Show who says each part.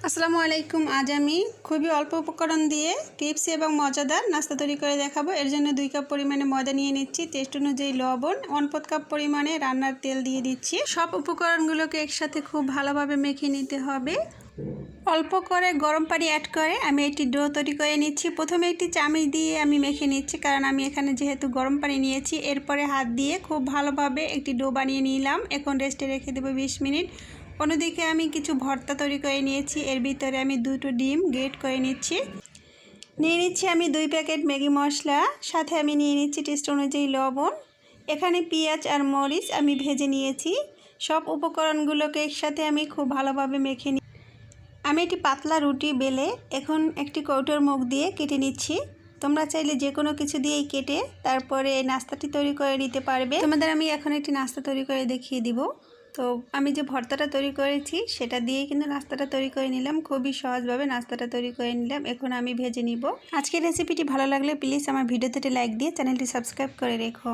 Speaker 1: আসসালামু আলাইকুম। আজ আমি খুবই অল্প উপকরণ দিয়ে টিপসি এবং মজাদার নাস্তা তৈরি করে দেখাবো। এর জন্য 2 কাপ পরিমাণে ময়দা নিয়ে নিচ্ছি, টেস্ট অনুযায়ী লবণ, 1/4 কাপ পরিমাণে রান্নার তেল দিয়ে দিচ্ছি। সব উপকরণগুলোকে একসাথে খুব ভালোভাবে মেখে নিতে হবে। অল্প করে গরম পানি অ্যাড করে আমি একটি ডো তৈরি করে নিচ্ছি। প্রথমে একটি চামচ দিয়ে আমি মেখে নিচ্ছি, কারণ আমি এখানে যেহেতু গরম পানি নিয়েছি। এরপরে হাত দিয়ে খুব ভালোভাবে একটি ডো বানিয়ে নিলাম। এখন রেস্টে রেখে দেবো 20 মিনিট। অন্যদিকে আমি কিছু ভর্তা তৈরি করে নিয়েছি। এর ভিতরে আমি 2টো ডিম গ্রেট করে নিচ্ছি। নিয়ে নিচ্ছি আমি 2 প্যাকেট ম্যাগি মশলা, সাথে আমি নিয়ে নিচ্ছি টেস্ট অনুযায়ী লবণ। এখানে পেঁয়াজ আর মরিচ আমি ভেজে নিয়েছি। সব উপকরণগুলোকে একসাথে আমি খুব ভালোভাবে মেখে নিই। আমি একটি পাতলা রুটি বেলে এখন একটি কৌটোর মুখ দিয়ে কেটে নিচ্ছি। তোমরা চাইলে যে কোনো কিছু দিয়েই কেটে তারপরে এই নাস্তাটি তৈরি করে নিতে পারবে। তোমাদের আমি এখন একটি নাস্তা তৈরি করে দেখিয়ে দিব। তো আমি যে ভর্তাটা তৈরি করেছি সেটা দিয়েই কিন্তু নাস্তাটা তৈরি করে নিলাম। খুবই সহজভাবে নাস্তাটা তৈরি করে নিলাম। এখন আমি ভেজে নিব। আজকের রেসিপিটি ভালো লাগলে প্লিজ আমার ভিডিওতে লাইক দিয়ে চ্যানেলটি সাবস্ক্রাইব করে রেখো।